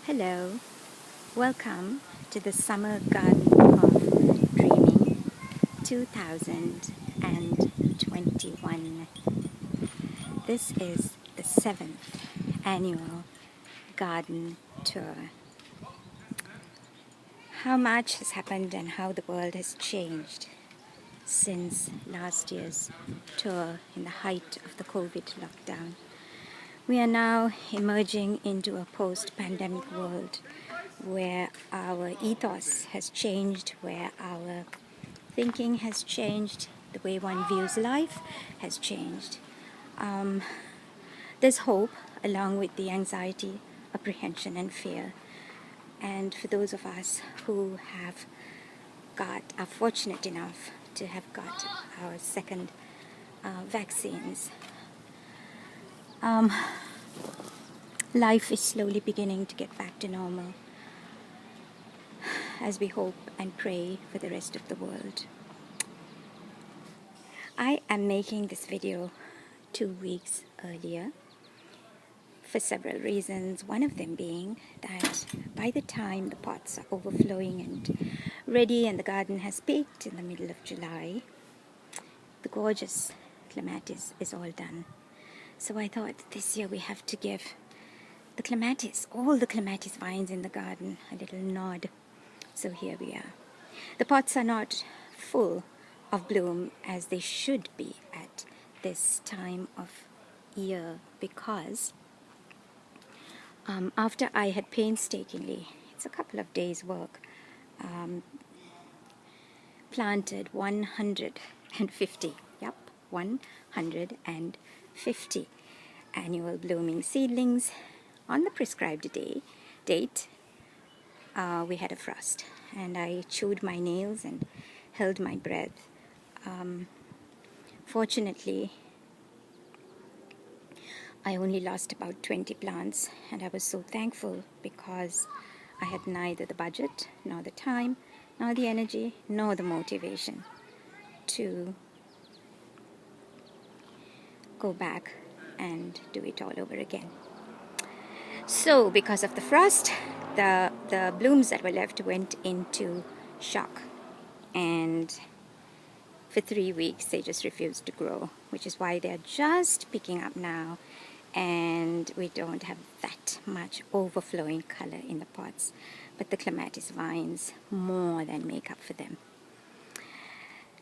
Hello, welcome to the Summer Garden of Dreaming 2021. This is the 7th annual garden tour. How much has happened and how the world has changed since last year's tour in the height of the COVID lockdown. We are now emerging into a post-pandemic world where our ethos has changed, where our thinking has changed, the way one views life has changed. There's hope along with the anxiety, apprehension and fear. And for those of us who are fortunate enough to have got our second vaccines, life is slowly beginning to get back to normal as we hope and pray for the rest of the world. I am making this video 2 weeks earlier for several reasons, one of them being that by the time the pots are overflowing and ready and the garden has peaked in the middle of July, the gorgeous clematis is all done. So I thought this year we have to give the clematis, all the clematis vines in the garden, a little nod. So here we are. The pots are not full of bloom as they should be at this time of year because after I had painstakingly, it's a couple of days work, planted 150 annual blooming seedlings on the prescribed date. We had a frost and I chewed my nails and held my breath. Fortunately, I only lost about 20 plants and I was so thankful because I had neither the budget, nor the time, nor the energy, nor the motivation to go back and do it all over again. So because of the frost, the blooms that were left went into shock, and for 3 weeks they just refused to grow, which is why they're just picking up now and we don't have that much overflowing color in the pots, but the clematis vines more than make up for them.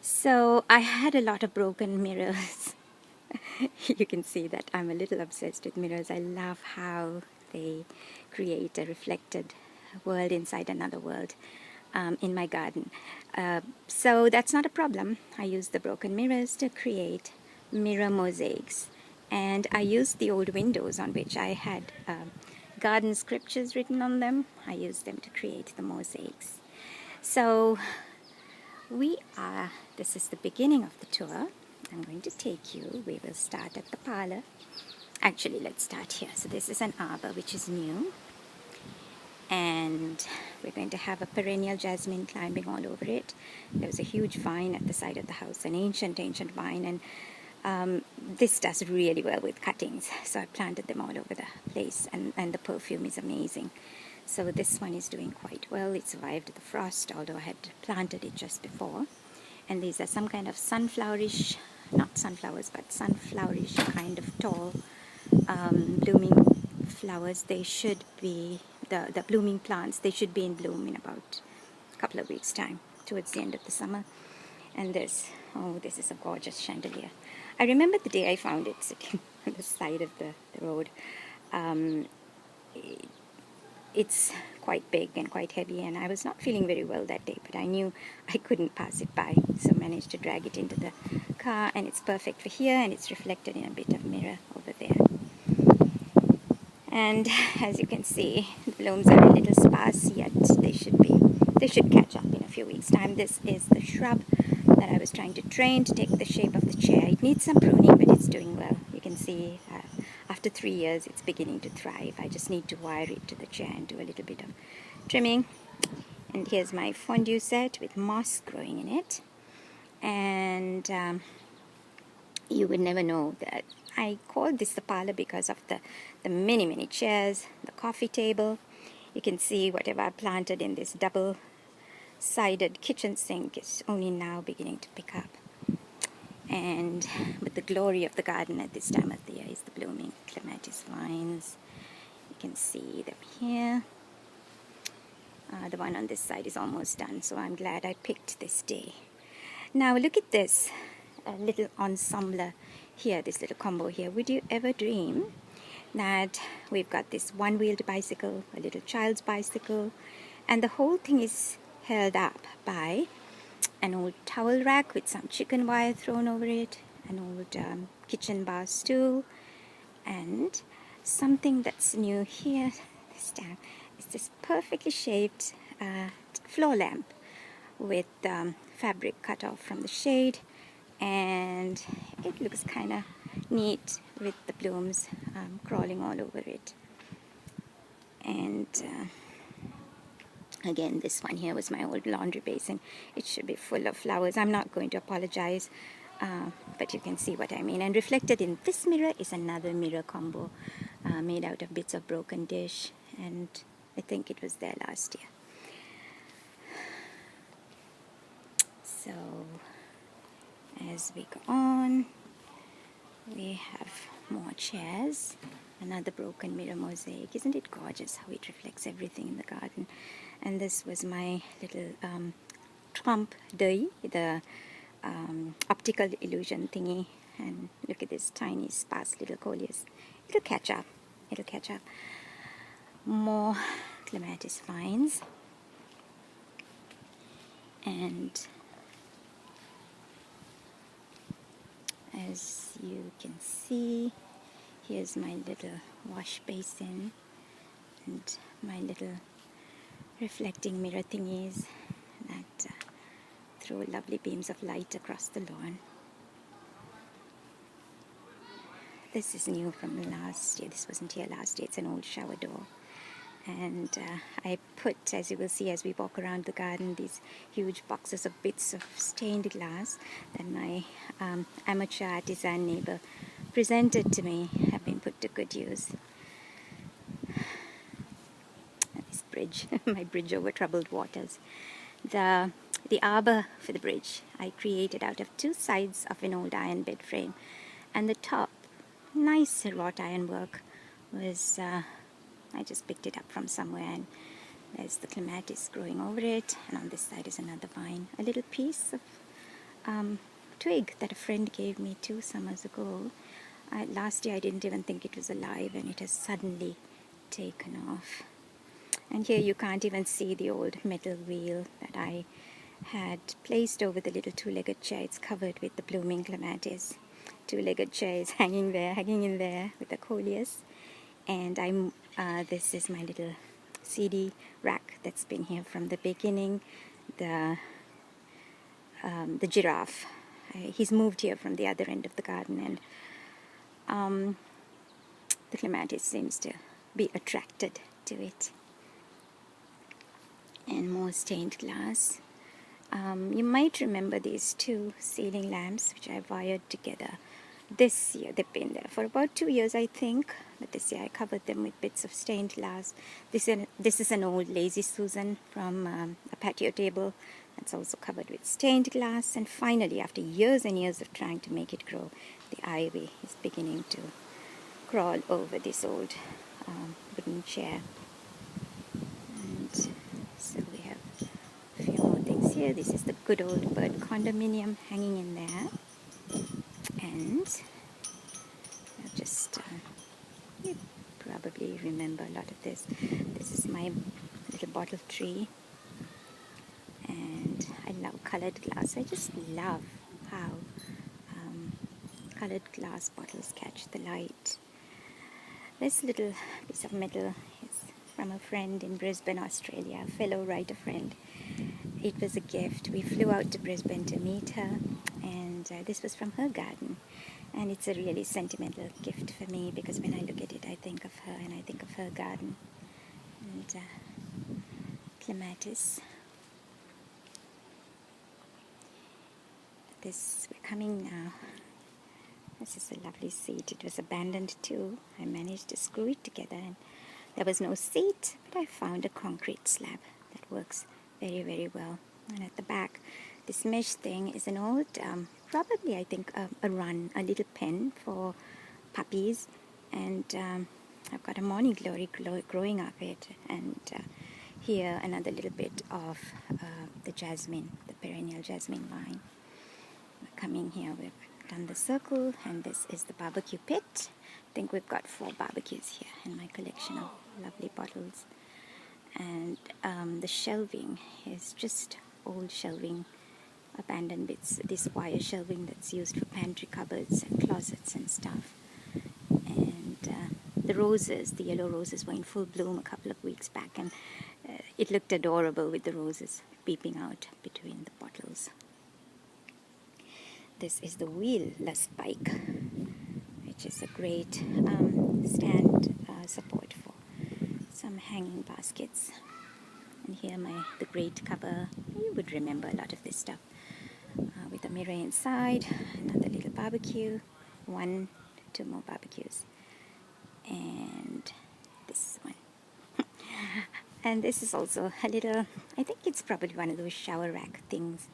So I had a lot of broken mirrors. You can see that I'm a little obsessed with mirrors. I love how they create a reflected world inside another world in my garden. So that's not a problem. I use the broken mirrors to create mirror mosaics. And I used the old windows on which I had garden scriptures written on them. I used them to create the mosaics. So this is the beginning of the tour. I'm going to take you. We will start at the parlor. Actually, let's start here. So this is an arbor which is new. And we're going to have a perennial jasmine climbing all over it. There was a huge vine at the side of the house, an ancient vine, and this does really well with cuttings. So I planted them all over the place, and the perfume is amazing. So this one is doing quite well. It survived the frost, although I had planted it just before. And these are some kind of sunflowerish, not sunflowers, but sunflowerish kind of tall blooming flowers. They should be, the blooming plants, they should be in bloom in about a couple of weeks' time, towards the end of the summer. And this is a gorgeous chandelier. I remember the day I found it sitting on the side of the road. It's quite big and quite heavy, and I was not feeling very well that day, but I knew I couldn't pass it by, so managed to drag it into the car, and it's perfect for here, and it's reflected in a bit of mirror over there. And as you can see, the blooms are a little sparse, yet they should catch up in a few weeks' time. This is the shrub that I was trying to train to take the shape of the chair. It needs some pruning, but it's doing well. You can see after 3 years it's beginning to thrive. I just need to wire it to the chair and do a little bit of trimming. And here's my fondue set with moss growing in it. And you would never know that I called this the parlor because of the many chairs, the coffee table, You can see whatever I planted in this double-sided kitchen sink is only now beginning to pick up. And but the glory of the garden at this time of the year is the blooming clematis vines. You can see them here. The one on this side is almost done, so I'm glad I picked this day. Now look at this little ensemble here, this little combo here. Would you ever dream that we've got this one-wheeled bicycle, a little child's bicycle, and the whole thing is held up by an old towel rack with some chicken wire thrown over it, an old kitchen bar stool, and something that's new here this time is this perfectly shaped floor lamp with fabric cut off from the shade, and it looks kind of neat with the blooms crawling all over it. And again, this one here was my old laundry basin. It should be full of flowers. I'm not going to apologize, but you can see what I mean. And reflected in this mirror is another mirror combo made out of bits of broken dish, and I think it was there last year. So as we go on, we have more chairs, another broken mirror mosaic. Isn't it gorgeous how it reflects everything in the garden? And this was my little trompe d'oeil, the optical illusion thingy. And look at this tiny sparse little coleus. It'll catch up. It'll catch up. More clematis vines. And as you can see, here's my little wash basin and my little reflecting mirror thingies that throw lovely beams of light across the lawn. This is new from last year. This wasn't here last year. It's an old shower door. And I put, as you will see as we walk around the garden, these huge boxes of bits of stained glass that my amateur artisan neighbor presented to me have been put to good use. This bridge, my bridge over troubled waters. The arbor for the bridge I created out of two sides of an old iron bed frame, and the top, nice wrought iron work, was I just picked it up from somewhere, and there's the clematis growing over it, and on this side is another vine. A little piece of twig that a friend gave me 2 summers ago. Last year I didn't even think it was alive, and it has suddenly taken off. And here you can't even see the old metal wheel that I had placed over the little 2-legged chair. It's covered with the blooming clematis. 2-legged chair is hanging in there with the coleus. And this is my little CD rack that's been here from the beginning. The giraffe, he's moved here from the other end of the garden, and the clematis seems to be attracted to it. And more stained glass. You might remember these 2 ceiling lamps which I wired together. This year, they've been there for about 2 years, I think, but this year I covered them with bits of stained glass. This is an old Lazy Susan from a patio table that's also covered with stained glass. And finally, after years and years of trying to make it grow, the ivy is beginning to crawl over this old wooden chair. And so we have a few more things here. This is the good old bird condominium hanging in there. And I'll just, you probably remember a lot of this. This is my little bottle tree. And I love colored glass. I just love how colored glass bottles catch the light. This little piece of metal is from a friend in Brisbane, Australia, a fellow writer friend. It was a gift. We flew out to Brisbane to meet her, and this was from her garden. And it's a really sentimental gift for me, because when I look at it, I think of her and I think of her garden. And clematis. We're coming now. This is a lovely seat. It was abandoned too. I managed to screw it together, and There was no seat, but I found a concrete slab that works very, very well. And at the back, this mesh thing is an old, probably I think a little pen for puppies. And I've got a morning glory growing up it. And here another little bit of the jasmine, the perennial jasmine vine. Coming here, we've done the circle, and this is the barbecue pit. I think we've got 4 barbecues here in my collection of lovely bottles. And the shelving is just old shelving, abandoned bits, this wire shelving that's used for pantry cupboards and closets and stuff. And the roses, the yellow roses, were in full bloom a couple of weeks back, and it looked adorable with the roses peeping out between the bottles. This is the wheelless bike, which is a great stand support for some hanging baskets. And here the grate cover, you would remember a lot of this stuff, with a mirror inside, another little barbecue, 2 more barbecues, and this one. And this is also a little, I think it's probably one of those shower rack things.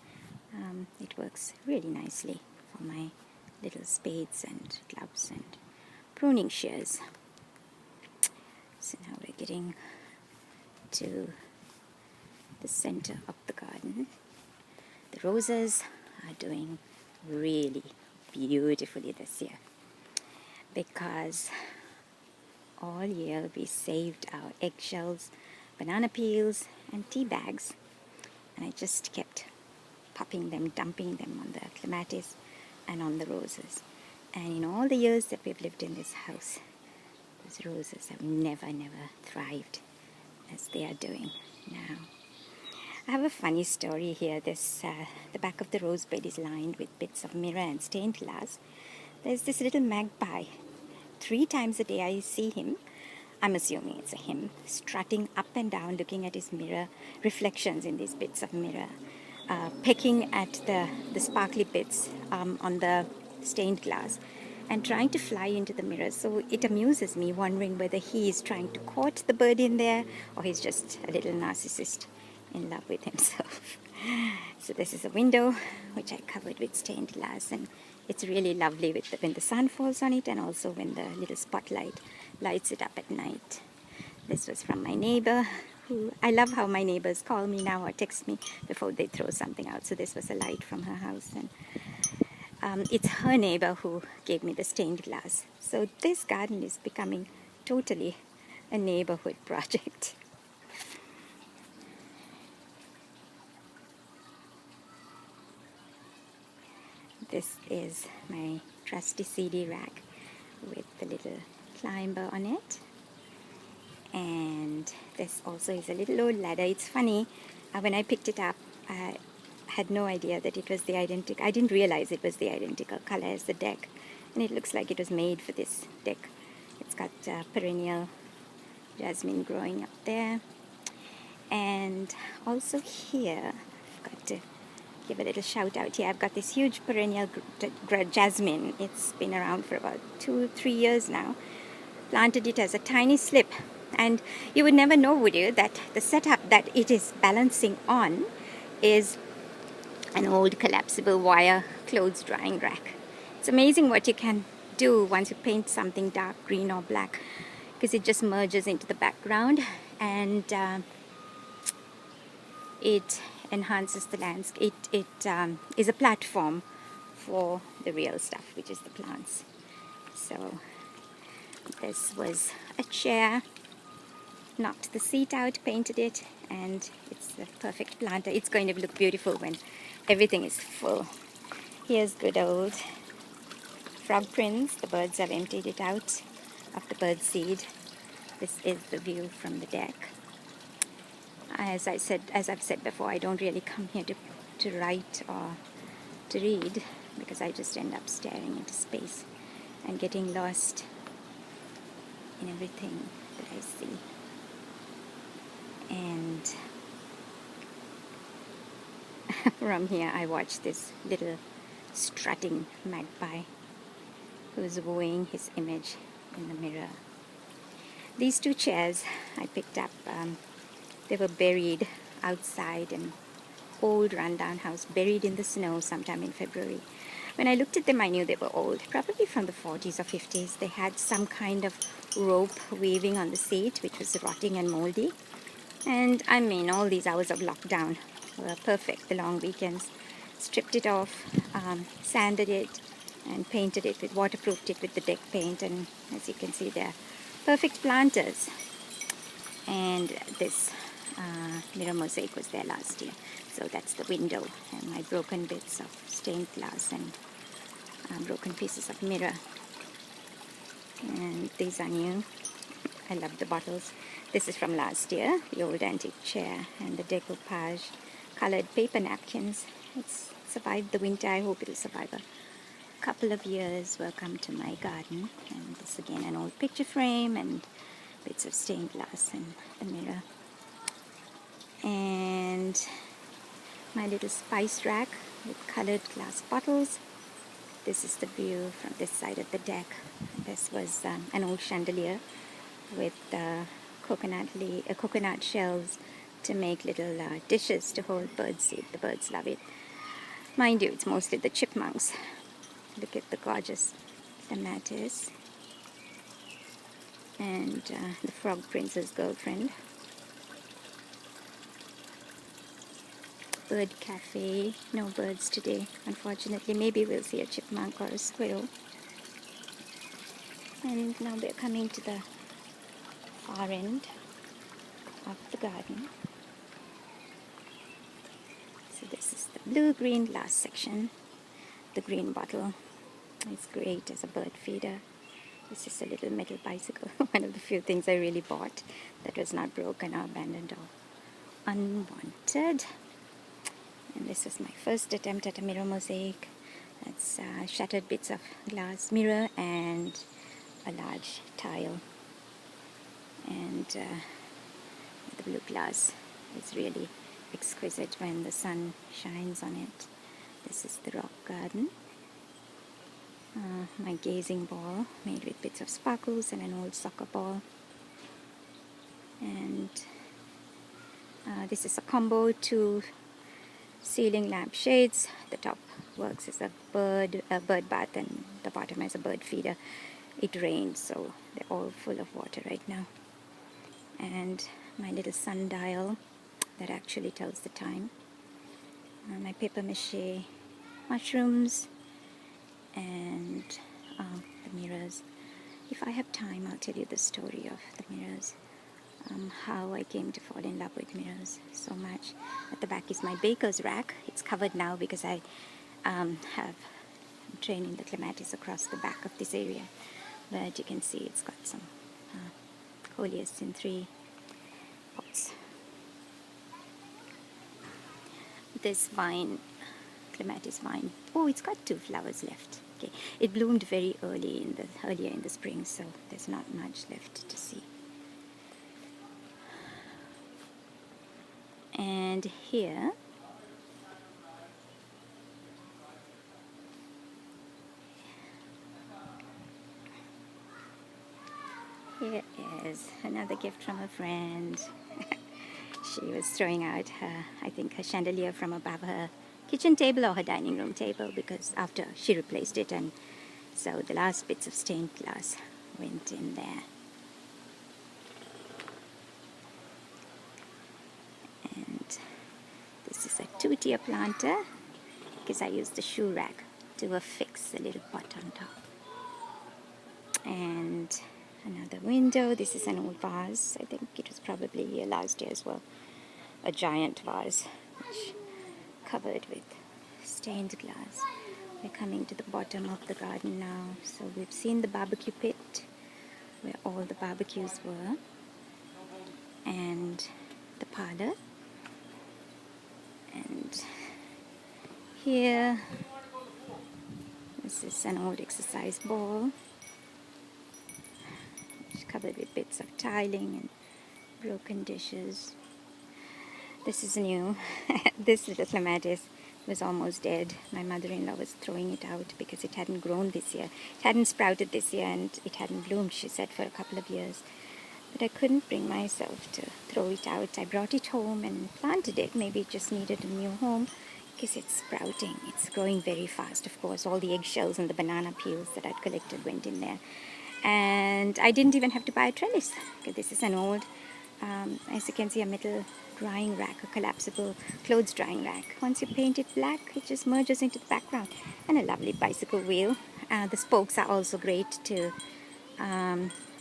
It works really nicely for my little spades and gloves and pruning shears. So now we're getting to the center of the garden. The roses are doing really beautifully this year, because all year we saved our eggshells, banana peels and tea bags, and I just kept popping them, dumping them on the clematis and on the roses. And in all the years that we've lived in this house, those roses have never thrived as they are doing now. I have a funny story here. The back of the rose bed is lined with bits of mirror and stained glass. There's this little magpie. 3 times a day I see him, I'm assuming it's a him, strutting up and down looking at his mirror reflections in these bits of mirror, pecking at the sparkly bits on the stained glass and trying to fly into the mirror. So it amuses me, wondering whether he is trying to court the bird in there, or he's just a little narcissist in love with himself. So this is a window which I covered with stained glass, and it's really lovely when the sun falls on it, and also when the little spotlight lights it up at night. This was from my neighbor, who, I love how my neighbors call me now or text me before they throw something out. So this was a light from her house, and it's her neighbor who gave me the stained glass. So this garden is becoming totally a neighborhood project. This is my trusty CD rack with the little climber on it. And this also is a little old ladder. It's funny, when I picked it up, I had no idea that it was the identical, I didn't realize it was the identical color as the deck. And it looks like it was made for this deck. It's got perennial jasmine growing up there. And also here, I've got to give a little shout out here. I've got this huge perennial jasmine. It's been around for about 2-3 years now. Planted it as a tiny slip. And you would never know, would you, that the setup that it is balancing on is an old collapsible wire clothes drying rack. It's amazing what you can do once you paint something dark green or black, because it just merges into the background, and it enhances the landscape. It is a platform for the real stuff, which is the plants. So this was a chair. Knocked the seat out, painted it, and it's the perfect planter. It's going to look beautiful when everything is full. Here's good old frog prints. The birds have emptied it out of the bird seed. This is the view from the deck. As I've said before, I don't really come here to write or to read, because I just end up staring into space and getting lost in everything that I see. And from here I watch this little strutting magpie who's wooing his image in the mirror. These two chairs I picked up, they were buried outside an old rundown house, buried in the snow sometime in February. When I looked at them, I knew they were old, probably from the 40s or 50s. They had some kind of rope waving on the seat, which was rotting and moldy. And I mean, all these hours of lockdown were perfect, the long weekends. Stripped it off, sanded it, and painted it with, waterproofed it with the deck paint. And as you can see, they're perfect planters. And this mirror mosaic was there last year. So that's the window, and my broken bits of stained glass and broken pieces of mirror. And these are new. I love the bottles. This is from last year, the old antique chair, and the decoupage colored paper napkins. It's survived the winter. I hope it'll survive a couple of years. Welcome to my garden. And this again, an old picture frame and bits of stained glass and the mirror. And my little spice rack with colored glass bottles. This is the view from this side of the deck. This was an old chandelier with coconut shells to make little dishes to hold birdseed. The birds love it. Mind you, it's mostly the chipmunks. Look at the gorgeous clematis and the frog prince's girlfriend. Bird cafe. No birds today, unfortunately. Maybe we'll see a chipmunk or a squirrel. And now we're coming to the far end of the garden. So this is the blue-green last section. The green bottle is great as a bird feeder. This is a little metal bicycle, one of the few things I really bought that was not broken or abandoned or unwanted. And this was my first attempt at a mirror mosaic. That's shattered bits of glass mirror and a large tile. And the blue glass is really exquisite when the sun shines on it. This is the rock garden. My gazing ball made with bits of sparkles and an old soccer ball. And this is a combo to ceiling lamp shades. The top works as a bird bath, and the bottom as a bird feeder. It rains, so they're all full of water right now. And my little sundial that actually tells the time. My paper mache mushrooms and the mirrors. If I have time, I'll tell you the story of the mirrors. How I came to fall in love with mirrors so much. At the back is my baker's rack. It's covered now because I have training the clematis across the back of this area. But you can see it's got some coleus in 3 pots. This vine, clematis vine, oh, it's got 2 flowers left. Okay, it bloomed very earlier in the spring, so there's not much left to see. And here is another gift from a friend. She was throwing out her, I think, her chandelier from above her kitchen table or her dining room table, because after she replaced it, and so the last bits of stained glass went in there. And this is a 2-tier planter because I used the shoe rack to affix a little pot on top. And another window. This is an old vase. I think it was probably here last year as well. A giant vase, which covered with stained glass. We're coming to the bottom of the garden now. So we've seen the barbecue pit where all the barbecues were, and the parlor. And here, this is an old exercise ball, covered with bits of tiling and broken dishes. This is new. This little clematis was almost dead. My mother-in-law was throwing it out because it hadn't grown this year. It hadn't sprouted this year, and it hadn't bloomed, she said, for a couple of years. but I couldn't bring myself to throw it out. I brought it home and planted it. Maybe it just needed a new home because it's sprouting. It's growing very fast. Of course, all the eggshells and the banana peels that I'd collected went in there. And I didn't even have to buy a trellis. Okay, this is an old, as you can see, a metal drying rack, a collapsible clothes drying rack. Once you paint it black, it just merges into the background. And a lovely bicycle wheel. The spokes are also great to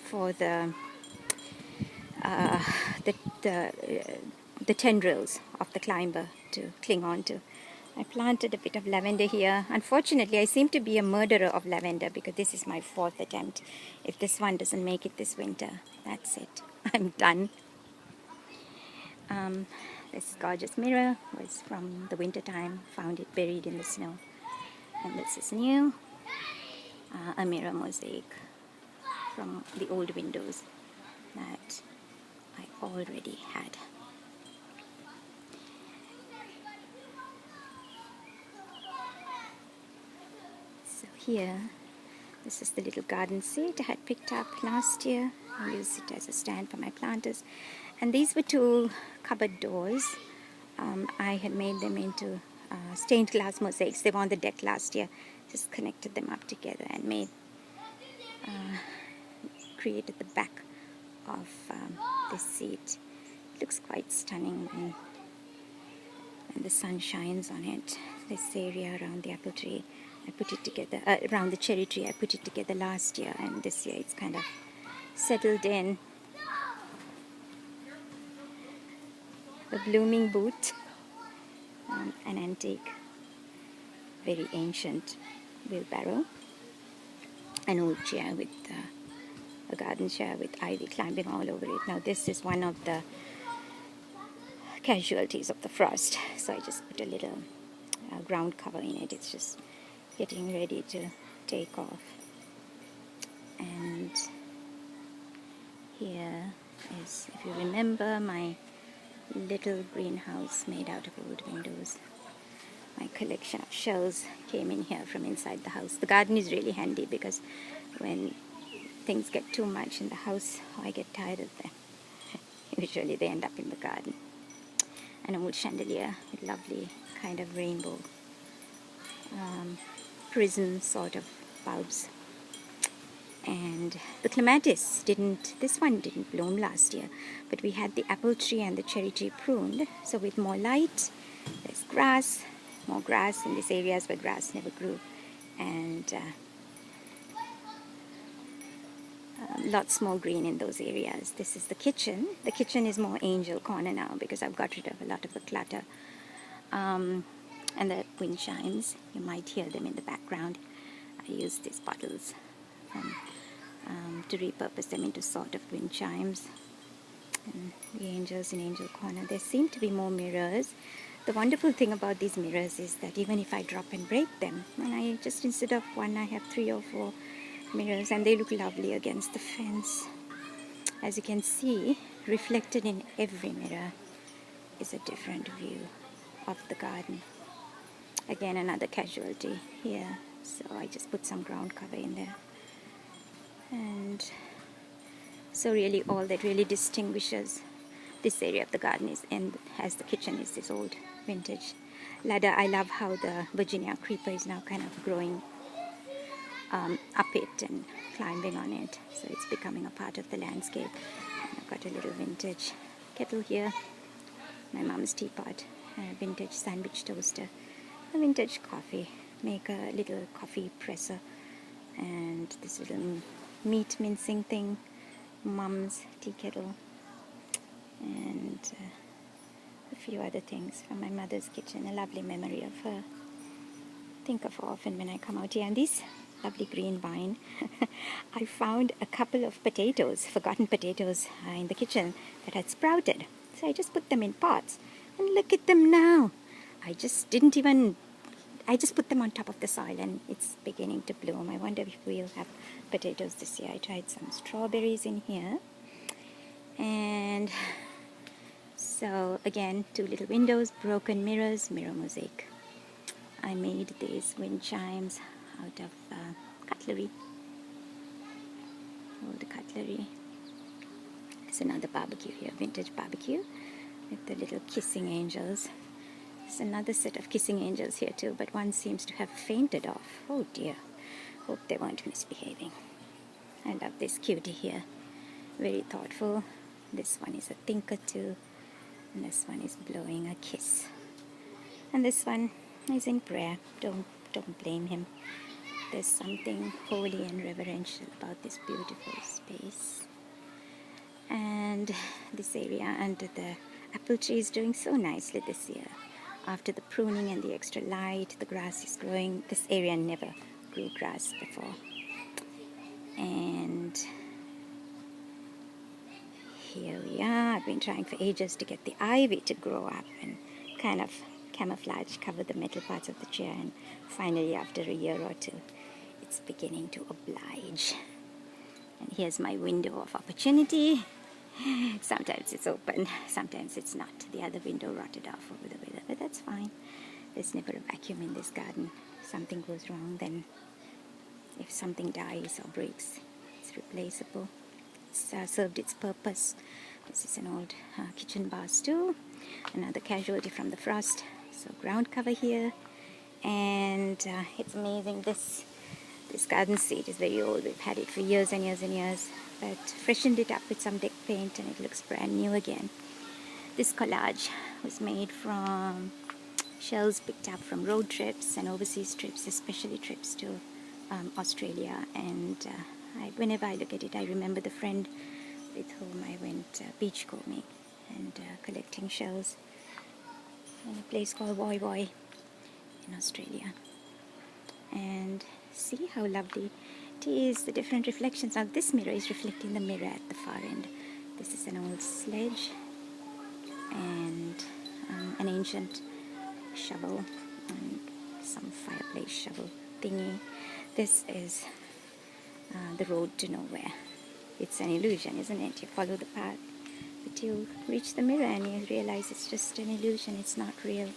for uh, the, the, the tendrils of the climber to cling on to. I planted a bit of lavender here. Unfortunately, I seem to be a murderer of lavender because this is my 4th attempt. If this one doesn't make it this winter, that's it. I'm done. This gorgeous mirror was from the winter time. Found it buried in the snow. And this is new. A mirror mosaic from the old windows that I already had. So here, this is the little garden seat I had picked up last year. I used it as a stand for my planters. And these were 2 cupboard doors. I had made them into stained glass mosaics. They were on the deck last year. Just connected them up together and created the back of this seat. It looks quite stunning when the sun shines on it. This area around the apple tree, I put it together, around the cherry tree, I put it together last year, and this year it's kind of settled in. A blooming boot, an antique, very ancient wheelbarrow, an old chair with a garden chair with ivy climbing all over it. Now this is one of the casualties of the frost, so I just put a little ground cover in it. It's just getting ready to take off. And here is, if you remember, my little greenhouse made out of old windows. My collection of shells came in here from inside the house. The garden is really handy because when things get too much in the house, I get tired of them. Usually they end up in the garden. An old chandelier with lovely kind of rainbow prism sort of bulbs. And the clematis this one didn't bloom last year, but we had the apple tree and the cherry tree pruned, so with more light, there's grass, more grass in these areas where grass never grew, and lots more green in those areas. This is the kitchen. The kitchen is more angel corner now because I've got rid of a lot of the clutter. And the wind chimes, you might hear them in the background. I use these bottles to repurpose them into sort of wind chimes. And the angels in angel corner. There seem to be more mirrors. The wonderful thing about these mirrors is that even if I drop and break them, and I just, instead of one, I have 3 or 4 mirrors, and they look lovely against the fence. As you can see, reflected in every mirror is a different view of the garden. Again, another casualty here, so I just put some ground cover in there. And so really all that really distinguishes this area of the garden is, and as the kitchen, is this old vintage ladder. I love how the Virginia creeper is now kind of growing up it and climbing on it, so it's becoming a part of the landscape. And I've got a little vintage kettle here, my mom's teapot, a vintage sandwich toaster, a vintage coffee maker, little coffee presser, and this little meat mincing thing, mom's tea kettle, and a few other things from my mother's kitchen. A lovely memory of her. Think of her often when I come out here. And this lovely green vine, I found a couple of potatoes, forgotten potatoes, in the kitchen that had sprouted. So I just put them in pots, and look at them now. I just put them on top of the soil, and it's beginning to bloom. I wonder if we'll have potatoes this year. I tried some strawberries in here. And so again, 2 little windows, broken mirrors, mirror mosaic. I made these wind chimes out of cutlery, old cutlery. There's another barbecue here, vintage barbecue with the little kissing angels. There's another set of kissing angels here too, but one seems to have fainted off. Oh dear. Hope they weren't misbehaving. I love this cutie here. Very thoughtful. This one is a thinker too. And this one is blowing a kiss. And this one is in prayer. Don't blame him. There's something holy and reverential about this beautiful space. And this area under the apple tree is doing so nicely this year. After the pruning and the extra light, the grass is growing. This area never grew grass before. And here we are. I've been trying for ages to get the ivy to grow up and kind of camouflage, cover the metal parts of the chair, and finally after a year or two it's beginning to oblige. And here's my window of opportunity. Sometimes it's open, sometimes it's not. The other window rotted off over the weather, but that's fine. There's never a vacuum in this garden. If something goes wrong, then if something dies or breaks, it's replaceable. It's served its purpose. This is an old kitchen bar stool, another casualty from the frost. So ground cover here, and it's amazing. This garden seat is very old. We've had it for years and years and years, but freshened it up with some deck paint and it looks brand new again. This collage was made from shells picked up from road trips and overseas trips, especially trips to Australia. And whenever I look at it, I remember the friend with whom I went beachcombing and collecting shells in a place called Woy Woy in Australia. And see how lovely it is, the different reflections. Now this mirror is reflecting the mirror at the far end. This is an old sledge and an ancient shovel and some fireplace shovel thingy. This is the road to nowhere. It's an illusion, isn't it? You follow the path, but you reach the mirror and you realize it's just an illusion, it's not real.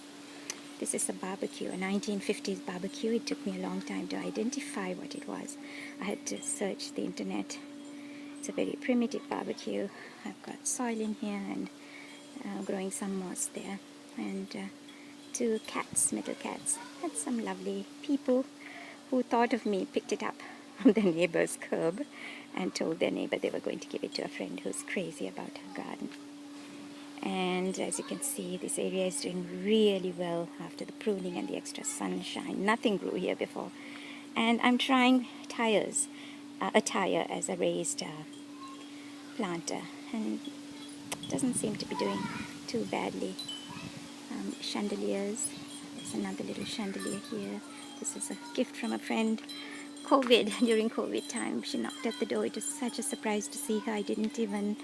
This is a barbecue, a 1950s barbecue. It took me a long time to identify what it was. I had to search the internet. It's a very primitive barbecue. I've got soil in here and growing some moss there. And two cats, metal cats. Had some lovely people who thought of me, picked it up from the neighbor's curb and told their neighbor they were going to give it to a friend who's crazy about her garden. And as you can see, this area is doing really well after the pruning and the extra sunshine. Nothing grew here before. And I'm trying a tire as a raised planter. And it doesn't seem to be doing too badly. Chandeliers. There's another little chandelier here. This is a gift from a friend. During COVID time, she knocked at the door. It was such a surprise to see her. I didn't even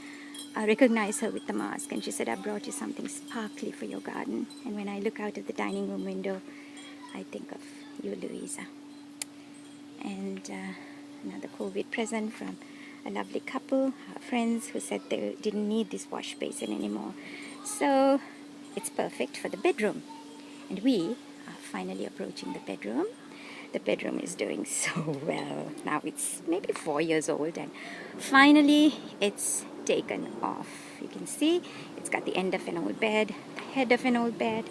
recognize her with the mask, and she said, I brought you something sparkly for your garden. And when I look out of the dining room window, I think of you, Louisa. And another COVID present from a lovely couple, our friends, who said they didn't need this wash basin anymore. So it's perfect for the bedroom. And we are finally approaching the bedroom. The bedroom is doing so well. Now it's maybe 4 years old, and finally it's taken off. You can see it's got the end of an old bed, the head of an old bed,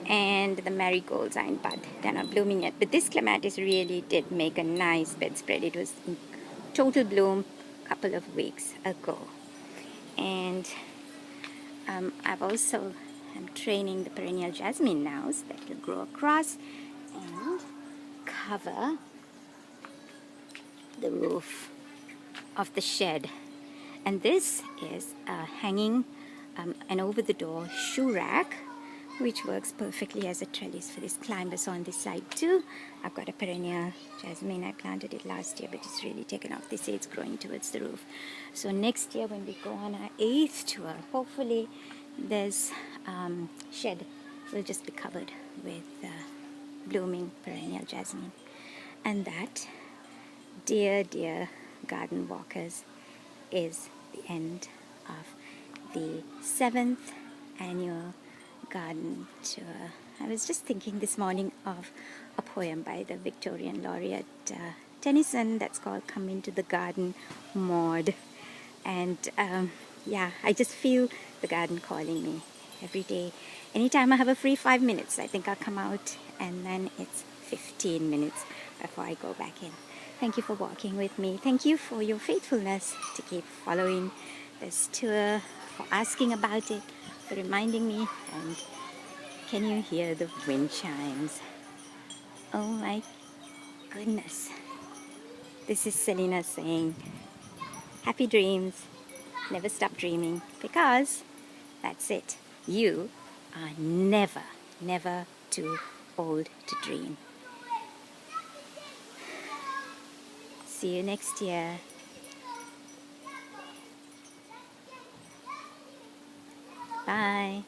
and the marigolds are in bud. They're not blooming yet, but this clematis really did make a nice bedspread. It was in total bloom a couple of weeks ago. And I'm training the perennial jasmine now so that will grow across and cover the roof of the shed. And this is hanging an over the door shoe rack, which works perfectly as a trellis for this climber. So on this side too, I've got a perennial jasmine. I planted it last year, but it's really taken off. They say it's growing towards the roof. So next year when we go on our 8th tour, hopefully this shed will just be covered with blooming perennial jasmine. And that, dear garden walkers, is the end of the 7th annual garden tour. I was just thinking this morning of a poem by the Victorian laureate Tennyson that's called Come Into the Garden, Maud. And yeah, I just feel the garden calling me every day. Anytime I have a free 5 minutes, I think I'll come out, and then it's 15 minutes before I go back in. Thank you for walking with me. Thank you for your faithfulness to keep following this tour, for asking about it, for reminding me. And can you hear the wind chimes? Oh my goodness. This is Selena saying, happy dreams, never stop dreaming, because that's it. You are never, never too old to dream. See you next year. Bye.